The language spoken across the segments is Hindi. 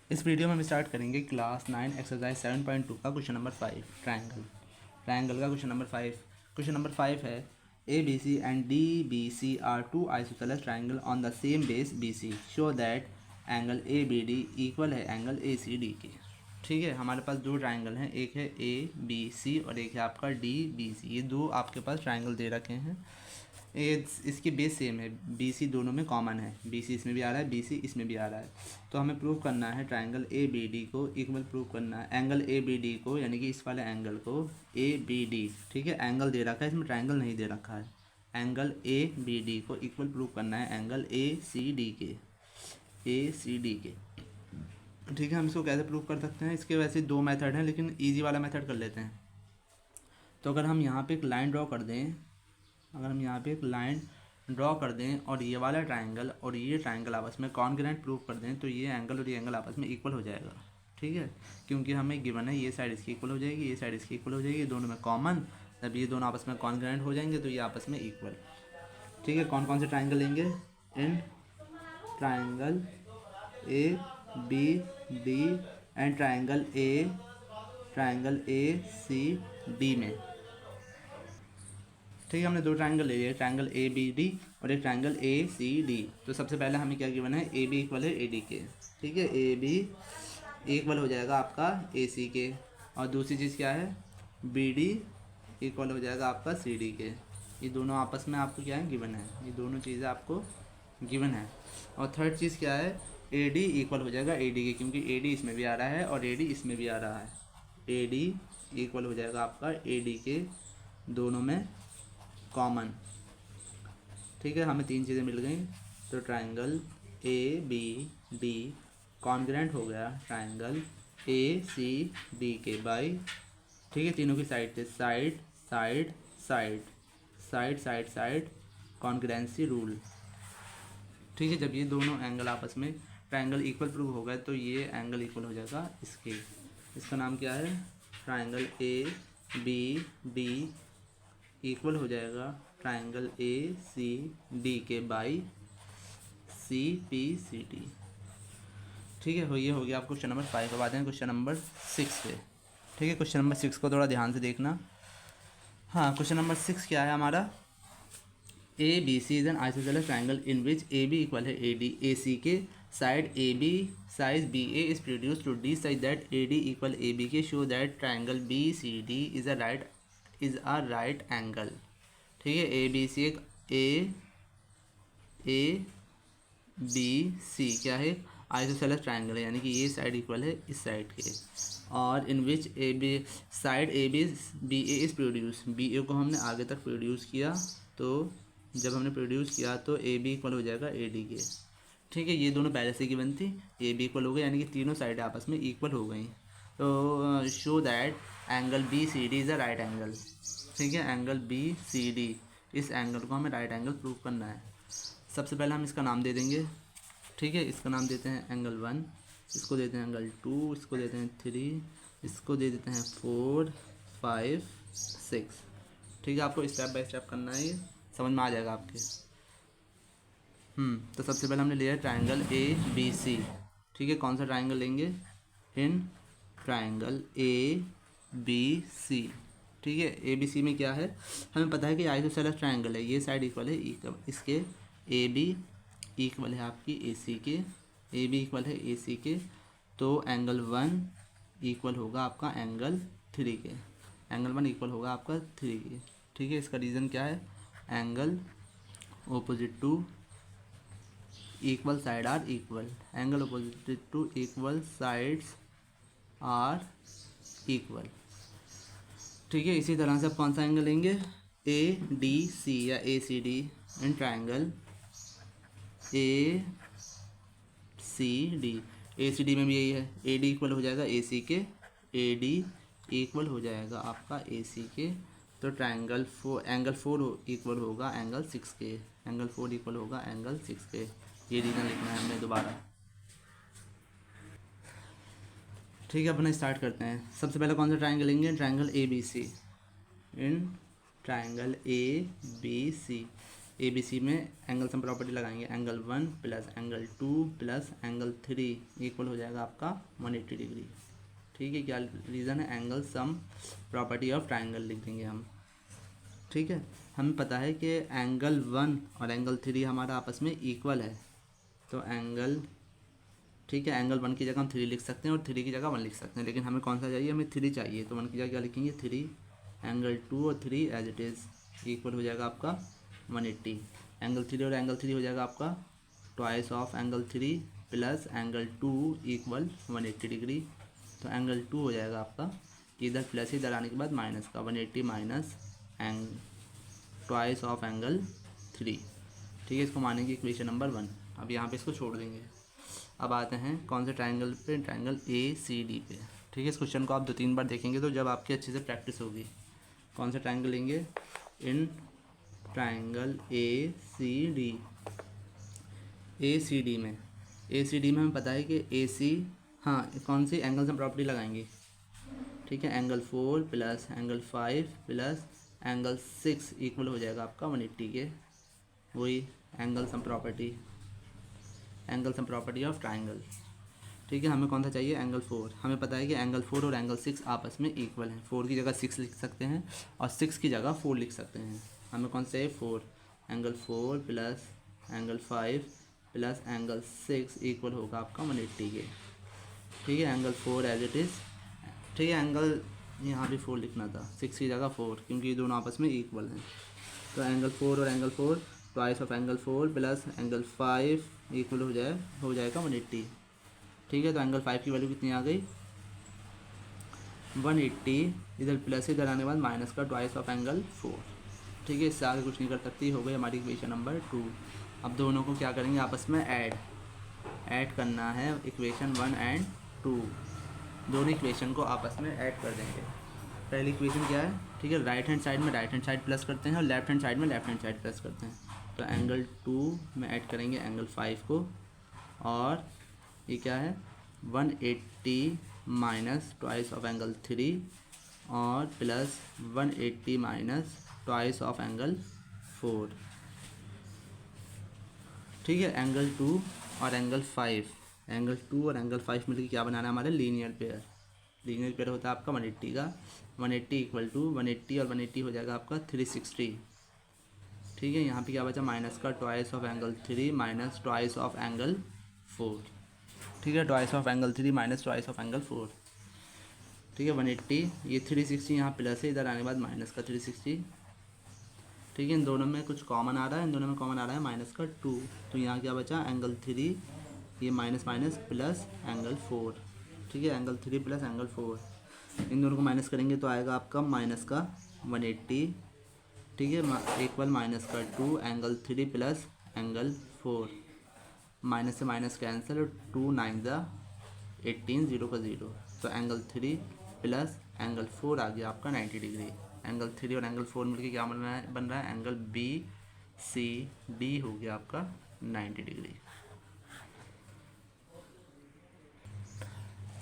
इस वीडियो में हम स्टार्ट करेंगे क्लास 9 एक्सरसाइज 7.2 का क्वेश्चन नंबर 5 ट्रायंगल। ट्रायंगल का क्वेश्चन नंबर 5। क्वेश्चन नंबर 5 है A B C and D B C are two isosceles triangle on the same base B C, show that angle A B D equal है एंगल ए सी डी के। ठीक है, हमारे पास दो ट्रायंगल हैं, एक है ए बी सी और एक है आपका डी बी सी। ये दो आपके पास ट्रायंगल दे रखे हैं। ये इसकी बेस सेम है, बी सी दोनों में कॉमन है, बी सी इसमें भी आ रहा है, बी सी इसमें भी आ रहा है। तो हमें प्रूव करना है ट्रायंगल ए बी डी को इक्वल प्रूव करना है एंगल ए बी डी को, यानी कि इस वाले एंगल को ए बी डी। ठीक है, एंगल दे रखा है, इसमें ट्रायंगल नहीं दे रखा है। एंगल ए बी डी को इक्वल प्रूव करना है एंगल ए सी डी के, ए सी डी के। ठीक है, हम इसको कैसे प्रूव कर सकते हैं? इसके वैसे दो मेथड हैं, लेकिन ईजी वाला मेथड कर लेते हैं। तो अगर हम यहाँ पे एक लाइन ड्रॉ कर दें, ड्रॉ कर दें और ये वाला ट्रायंगल और ये ट्रायंगल आपस में कॉन्ग्रुएंट प्रूव कर दें, तो ये एंगल और ये एंगल आपस में इक्वल हो जाएगा। ठीक है, क्योंकि हमें गिवन है ये साइड इसकी इक्वल हो जाएगी, ये साइड इसकी इक्वल हो जाएगी, ये दोनों में कॉमन, जब ये दोनों आपस में कॉन्ग्रुएंट हो जाएंगे तो ये आपस में इक्वल। ठीक है, कौन कौन से ट्रायंगल लेंगे? इन triangle A B D and triangle A C D में। ठीक है, हमने दो ट्रायंगल ले लिए, ट्रायंगल ए बी डी और एक ट्रायंगल ए सी डी। तो सबसे पहले हमें क्या गिवन है? ए बी इक्वल है ए डी के। ठीक है, ए बी इक्वल हो जाएगा आपका ए सी के, और दूसरी चीज़ क्या है? बी डी इक्वल हो जाएगा आपका सी डी के। ये दोनों आपस में आपको क्या है? गिवन है, ये दोनों चीज़ें आपको गिवन है। और थर्ड चीज़ क्या है? ए डी इक्वल हो जाएगा ए डी के, क्योंकि ए डी इसमें भी आ रहा है और ए डी इसमें भी आ रहा है। ए डी इक्वल हो जाएगा आपका ए डी के, दोनों में कॉमन। ठीक है, हमें तीन चीज़ें मिल गई। तो triangle A B D congruent हो गया ट्रायंगल ए सी डी के बाई, ठीक है, तीनों की साइड थे, side side side side side side congruency rule. ठीक है, जब ये दोनों एंगल आपस में ट्रायंगल इक्वल प्रूव हो गए तो ये एंगल इक्वल हो जाएगा इसके। इसका नाम क्या है? Triangle A B D equal हो जाएगा ट्रायंगल ए सी डी के by C P C D. ठीक है, ये हो गया आपको क्वेश्चन नंबर 5। अब आते हैं क्वेश्चन नंबर 6 पे। ठीक है, क्वेश्चन नंबर 6 को थोड़ा ध्यान से देखना। हाँ, क्वेश्चन नंबर 6 क्या है हमारा? A B C is an isosceles triangle in which A B equal है ए डी, ए सी के side A B side B A is produce to D side that A D equal A B के, show that triangle B C D is a right angle. ठीक है, ए बी सी एक ए बी सी क्या है? आइसोसेलेस ट्रायंगल है, यानी कि ये साइड इक्वल है इस साइड के, और in which A B side A B B A is produce, B A को हमने आगे तक प्रोड्यूस किया, तो जब हमने प्रोड्यूस किया तो ए बी इक्वल हो जाएगा ए डी के। ठीक है, ये दोनों पहले से गिवन थी, ए बी इक्वल हो गए, यानी कि तीनों साइड आपस में इक्वल हो गई। तो show that angle B C D is a right angle. ठीक है, एंगल बी सी डी, इस एंगल को हमें राइट एंगल प्रूव करना है। सबसे पहले हम इसका नाम दे देंगे। ठीक है, इसका नाम देते हैं एंगल 1, इसको देते हैं एंगल 2, इसको देते हैं 3, इसको दे देते हैं 4 5 6। ठीक है, आपको स्टेप बाय स्टेप करना है, ये समझ में आ जाएगा आपके। तो सबसे पहले हमने लिया है ट्रायंगल ए बी सी। ठीक है, कौन सा ट्रायंगल लेंगे? इन ट्रायंगल ए बी सी। ठीक है, ए बी सी में क्या है? हमें पता है कि आइसोसेलेस ट्रायंगल है, ये साइड इक्वल है इसके, ए बी इक्वल है आपकी ए सी के, ए बी इक्वल है ए सी के, तो एंगल 1 इक्वल होगा आपका एंगल 3 के, एंगल 1 इक्वल होगा आपका 3 के। ठीक है, इसका रीज़न क्या है? Angle opposite to equal side are equal, angle opposite to equal sides are equal. ठीक है, इसी तरह से आप कौन सा एंगल लेंगे? ए डी सी या A C D in triangle A C D. A C D में भी यही है, ए डी इक्वल हो जाएगा ए सी के, ए डी इक्वल हो जाएगा आपका ए सी के, तो ट्रायंगल एंगल 4 इक्वल होगा एंगल 6 के, एंगल 4 इक्वल होगा एंगल 6 के। ये रीज़न लिखना है हमने दोबारा। ठीक है, अपना स्टार्ट करते हैं। सबसे पहले कौन सा ट्रायंगल लेंगे? Triangle A B C. इन triangle A B C A B C में एंगल सम प्रॉपर्टी लगाएंगे, angle 1 plus angle 2 plus angle 3 equal हो जाएगा आपका 180 डिग्री। ठीक है, क्या रीज़न है, angle sum property of triangle लिख देंगे हम। ठीक है, हमें पता है कि एंगल 1 और एंगल 3 हमारा आपस में इक्वल है, तो एंगल, ठीक है, एंगल 1 की जगह हम 3 लिख सकते हैं और 3 की जगह 1 लिख सकते हैं, लेकिन हमें कौन सा चाहिए, हमें 3 चाहिए, तो 1 की जगह क्या लिखेंगे 3, एंगल 2 और 3 एज इट इज़ इक्वल हो जाएगा आपका 180। एंगल 3 और एंगल 3 हो जाएगा आपका twice of angle 3 plus angle 2 equal 180 degree. तो एंगल 2 हो जाएगा आपका, इधर प्लस इधर आने के बाद माइनस का 180 minus Ang twice of angle 3। ठीक है, इसको मानेंगे इक्वेशन नंबर 1। अब यहाँ पे इसको छोड़ देंगे। अब आते हैं कौन से ट्राइंगल पे, ट्राइंगल ए सी डी पे। ठीक है, इस क्वेश्चन को आप 2-3 बार देखेंगे तो जब आपकी अच्छे से प्रैक्टिस होगी। कौन सा ट्राइंगल लेंगे, इन triangle A C D. A C D में हमें पता है कि ए सी, हाँ, कौन सी एंगल सम प्रॉपर्टी लगाएंगे। ठीक है, angle 4 plus angle 5 plus angle 6 equal हो जाएगा आपका 180 के, वही angle sum property of triangle. ठीक है, हमें कौन सा चाहिए, एंगल 4। हमें पता है कि एंगल 4 और एंगल 6 आपस में इक्वल हैं, 4 की जगह 6 लिख सकते हैं और 6 की जगह 4 लिख सकते हैं। हमें कौन सा चाहिए, 4, angle 4 plus angle 5 plus angle 6 equal होगा आपका 180 के। ठीक है, एंगल 4 एज इट इज़। ठीक है, एंगल यहाँ भी 4 लिखना था, 6 की जगह 4, क्योंकि ये दोनों आपस में इक्वल हैं। तो एंगल 4 और angle 4 twice of angle 4 plus angle 5 equal हो जाएगा 180। ठीक है, तो एंगल 5 की वैल्यू कितनी आ गई, 180, इधर प्लस इधर आने के बाद माइनस का ट्वाइस ऑफ एंगल 4। ठीक है, इससे आगे कुछ नहीं कर सकती, हो गई हमारी इक्वेशन नंबर 2। अब दोनों को क्या करेंगे, आपस में ऐड करना है, इक्वेशन 1 एंड 2, दोनों इक्वेशन को आपस में ऐड कर देंगे। पहली इक्वेशन क्या है, ठीक है, राइट हैंड साइड में राइट हैंड साइड प्लस करते हैं और लेफ्ट हैंड साइड में लेफ्ट हैंड साइड प्लस करते हैं। तो एंगल 2 में ऐड करेंगे एंगल 5 को, और ये क्या है 180 माइनस ट्वाइस ऑफ एंगल 3 और plus 180 minus twice of angle 4। ठीक है, एंगल 2 और एंगल 5 मिलकर क्या बनाना है हमारे, लीनियर पेयर होता है आपका 180 का, 180 इक्वल टू 180 और 180 हो जाएगा आपका 360। ठीक है, यहाँ पे क्या बचा, माइनस का twice of angle 3 minus twice of angle 4। ठीक है, twice of angle 3 minus twice of angle 4। ठीक है, 180, ये 360 यहाँ प्लस है, इधर आने के बाद माइनस का 360। ठीक है, इन दोनों में कुछ कॉमन आ रहा है, माइनस का 2, तो यहाँ क्या बचा, एंगल 3, ये माइनस माइनस प्लस एंगल 4। ठीक है, एंगल 3 प्लस एंगल 4, इन दोनों को माइनस करेंगे तो आएगा आपका माइनस का 180। ठीक है, इक्वल माइनस का 2 एंगल 3 प्लस एंगल 4, माइनस से माइनस कैंसिल, 2 9 ज़ा 18, 0 का 0, तो एंगल 3 प्लस एंगल 4 आ गया आपका 90 डिग्री। एंगल 3 और एंगल 4 मिलकर क्या बन रहा है, एंगल BCD हो गया आपका 90 degree.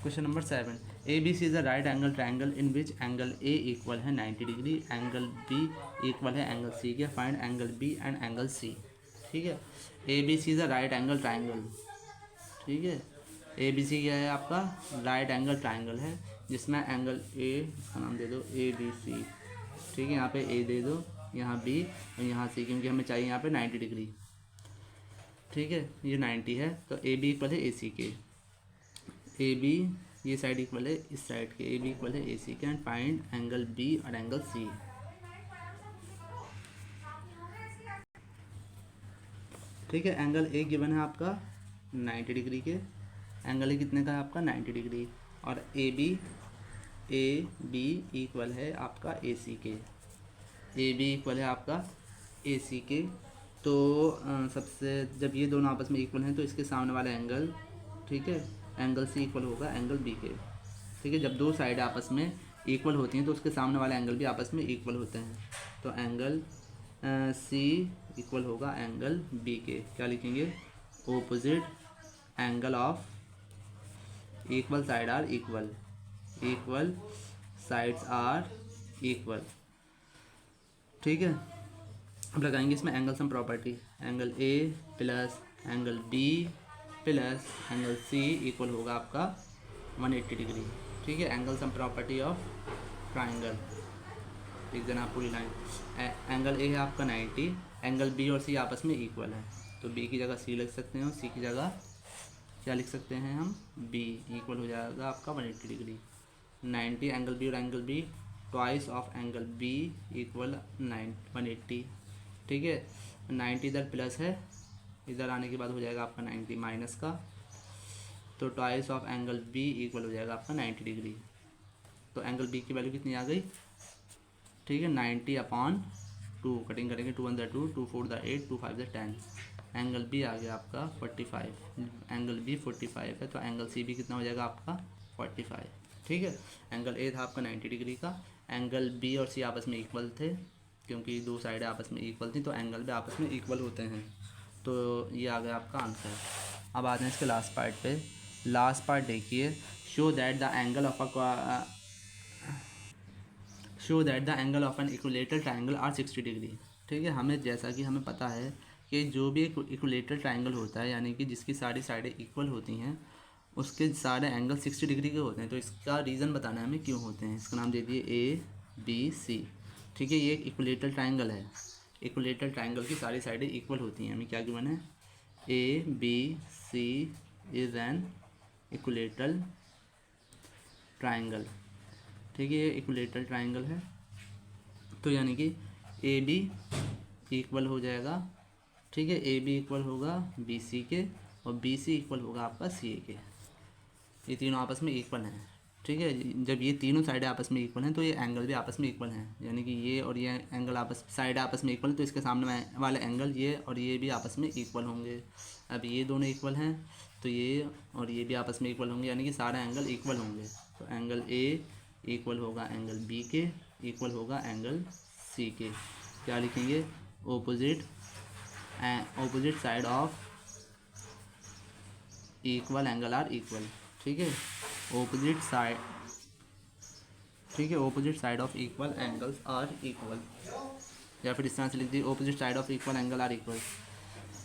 Question number 7, ABC is a right angle triangle in which angle A equal है 90 डिग्री, एंगल B इक्वल है एंगल C के, find angle B and angle C। ठीक है, ABC is a right angle triangle. ठीक है, ABC क्या है आपका, राइट एंगल ट्राइंगल है, जिसमें एंगल A, इसका नाम दे दो ABC। ठीक है, यहाँ पे A दे दो, यहाँ B और यहाँ C, क्योंकि हमें चाहिए यहाँ पे 90 डिग्री। ठीक है, ये 90 है, तो AB इक्वल है AC के, AB ये साइड इक्वल है इस साइड के, AB इक्वल है AC के, एंड फाइंड एंगल B और एंगल C। ठीक है, एंगल A गिवन है आपका 90 डिग्री के, एंगल A कितने का है आपका 90 डिग्री, और AB इक्वल है आपका AC के, AB इक्वल है आपका AC के। तो सबसे जब ये दोनों आपस में इक्वल हैं तो इसके सामने वाला एंगल, ठीक है, एंगल C इक्वल होगा एंगल B के। ठीक है, जब दो साइड आपस में इक्वल होती हैं तो उसके सामने वाले एंगल भी आपस में इक्वल होते हैं, तो एंगल C इक्वल होगा एंगल B के। क्या लिखेंगे, opposite angle of equal side are equal, equal sides are equal. ठीक है, अब लगाएंगे इसमें angle sum property, angle A plus angle B plus angle C equal होगा आपका 180 डिग्री। ठीक है, angle sum property of triangle, लिख देना आप पूरी लाइन। एंगल ए है आपका 90, एंगल बी और सी आपस में इक्वल है, तो बी की जगह सी लिख सकते हैं और सी की जगह क्या लिख सकते हैं हम, बी। इक्वल हो जाएगा आपका 180 डिग्री। 90 एंगल बी और angle B, twice of angle B equal 180। ठीक है, 90 इधर प्लस है, इधर आने के बाद हो जाएगा आपका 90 माइनस का, तो twice of angle B equal हो जाएगा आपका 90 डिग्री। तो एंगल बी की वैल्यू कितनी आ गई, ठीक है, 90/2, कटिंग करेंगे, 2 1 2, 2 4 8, 2 5 10, एंगल बी आ गया आपका 45, एंगल बी 45 है, तो एंगल सी भी कितना हो जाएगा आपका 45। ठीक है, एंगल ए था आपका 90 डिग्री का, एंगल बी और सी आपस में इक्वल थे, क्योंकि दो साइडें आपस में इक्वल थी, तो एंगल भी आपस में इक्वल होते हैं, तो ये आ गया आपका आंसर। अब आते हैं इसके लास्ट पार्ट पे। लास्ट पार्ट देखिए, show that the angle of an equilateral triangle are 60 degree. ठीक है, हमें जैसा कि हमें पता है कि जो भी एक इक्विलेटरल ट्राइंगल होता है, यानी कि जिसकी सारी साइडें इक्वल होती हैं, उसके सारे एंगल 60 डिग्री के होते हैं। तो इसका रीज़न बताना है हमें क्यों होते हैं। इसका नाम दे दिए ए बी सी। ठीक है, ये एक इक्विलेटरल ट्राइंगल है, इक्विलेटरल ट्राइंगल की सारी साइडें इक्वल होती हैं। हमें क्या गिवन है, A B C is an equilateral triangle. ठीक है, ये इक्विलेटरल ट्राइंगल है, तो यानी कि ए बी इक्वल हो जाएगा, ठीक है, ए बी इक्वल होगा बी सी के, और बी सी इक्वल होगा आपका सी ए के। ये तीनों आपस में इक्वल हैं। ठीक है, जब ये तीनों साइडें आपस में इक्वल हैं, तो ये एंगल भी आपस में इक्वल हैं, यानी कि ये और ये एंगल साइड आपस में इक्वल है, तो इसके सामने वाले एंगल ये और ये भी आपस में इक्वल होंगे। अब ये दोनों इक्वल हैं, तो ये और ये भी आपस में इक्वल होंगे, यानी कि सारे एंगल इक्वल होंगे। तो एंगल ए इक्वल होगा एंगल बी के, इक्वल होगा एंगल सी के। क्या लिखेंगे, opposite side of equal angle are equal. ठीक है, ऑपोजिट साइड, ठीक है, opposite side of equal angles are equal, या फिर इस तरह से लिख दी, opposite side of equal angle are equal.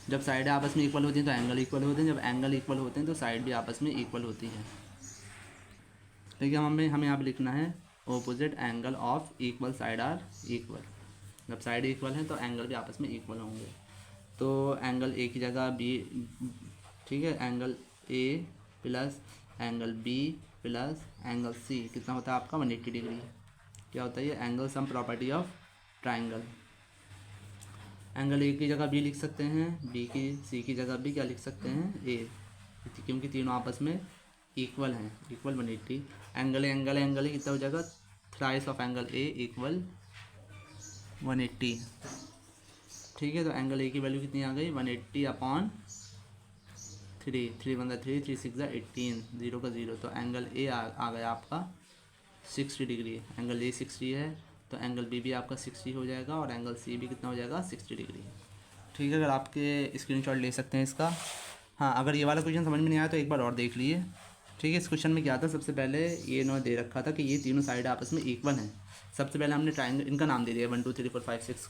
जब साइडें आपस में इक्वल होती हैं तो एंगल इक्वल होते हैं, जब एंगल इक्वल होते हैं तो साइड भी आपस में इक्वल होती है। ठीक है, हमें यहाँ पर लिखना है opposite angle of equal side are equal. जब साइड इक्वल हैं तो एंगल भी आपस में इक्वल होंगे। तो एंगल ए की जगह बी, ठीक है, angle A plus angle B plus angle C कितना होता है आपका 180 डिग्री। क्या होता है ये, angle sum property of triangle. Angle A की जगह बी लिख सकते हैं, बी की सी की जगह बी क्या लिख सकते हैं, ए, क्योंकि तीनों आपस में इक्वल हैं, इक्वल 180। एंगल ए कितना हो जाएगा, thrice of angle A equal 180। ठीक है, तो एंगल ए की वैल्यू कितनी आ गई, 180/3, 3 1 3, 3 6 18, 0 का 0, तो एंगल ए आ गया आपका 60 डिग्री। एंगल ए 60 है, तो एंगल बी भी आपका 60 हो जाएगा, और एंगल सी भी कितना हो जाएगा, 60 डिग्री। ठीक है, अगर आपके स्क्रीनशॉट ले सकते हैं इसका। हाँ, अगर ये वाला क्वेश्चन समझ में नहीं आया तो एक बार और देख लिए। ठीक है, इस क्वेश्चन में क्या था, सबसे पहले ये इन्होंने दे रखा था कि ये तीनों साइड आपस में इक्वल हैं। सबसे पहले हमने ट्राइंगल, इनका नाम दे दिया 1 2 3 4 5 6,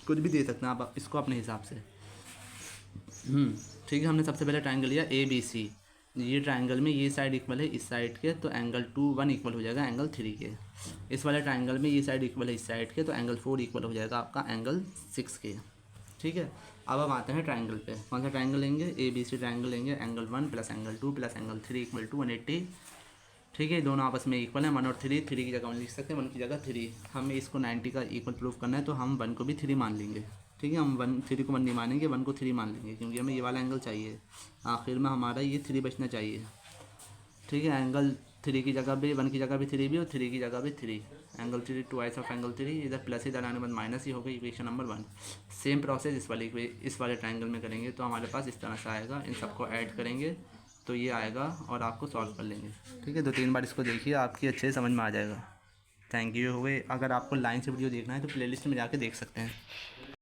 कुछ भी दे सकते हैं आप इसको अपने हिसाब से। ठीक है, हमने सबसे पहले ट्राइंगल लिया ए बी सी। ये ट्राइंगल में ये साइड इक्वल है इस साइड के, तो एंगल 2 1 इक्वल हो जाएगा एंगल 3 के। इस वाले ट्राइंगल में ये साइड इक्वल है इस साइड के, तो एंगल 4 इक्वल हो जाएगा आपका एंगल 6 के। ठीक है, अब हम आते हैं ट्राइंगल पे। कौन सा ट्राइंगल लेंगे, ए बी सी ट्राइंगल लेंगे, angle 1 plus angle 2 plus angle 3 equal to 180। ठीक है, दोनों आपस में इक्वल हैं, 1 और 3, 3 की जगह 1 लिख सकते हैं, 1 की जगह 3। हमें इसको 90 का इक्वल प्रूफ करना है, तो हम 1 को भी 3 मान लेंगे। ठीक है, हम 3 को 1 नहीं मानेंगे, 1 को 3 मान लेंगे, क्योंकि हमें ये वाला एंगल चाहिए। आखिर में हमारा ये 3 बचना चाहिए। ठीक है, एंगल 3 की जगह भी, 1 की जगह भी 3 भी, और 3 की जगह भी 3। एंगल 3 ट्वाइस ऑफ एंगल 3, इधर प्लस इधर आने बाद माइनस ही होगा, इक्वेशन नंबर 1। सेम प्रोसेस इस वाले ट्राइंगल में करेंगे, तो हमारे पास इस तरह से आएगा। इन सबको ऐड करेंगे तो ये आएगा, और आपको सॉल्व कर लेंगे। ठीक है, 2-3 बार इसको देखिए, आपकी अच्छे से समझ में आ जाएगा। Thank you. हुए अगर आपको लाइन से वीडियो देखना है तो प्लेलिस्ट में जाके देख सकते हैं।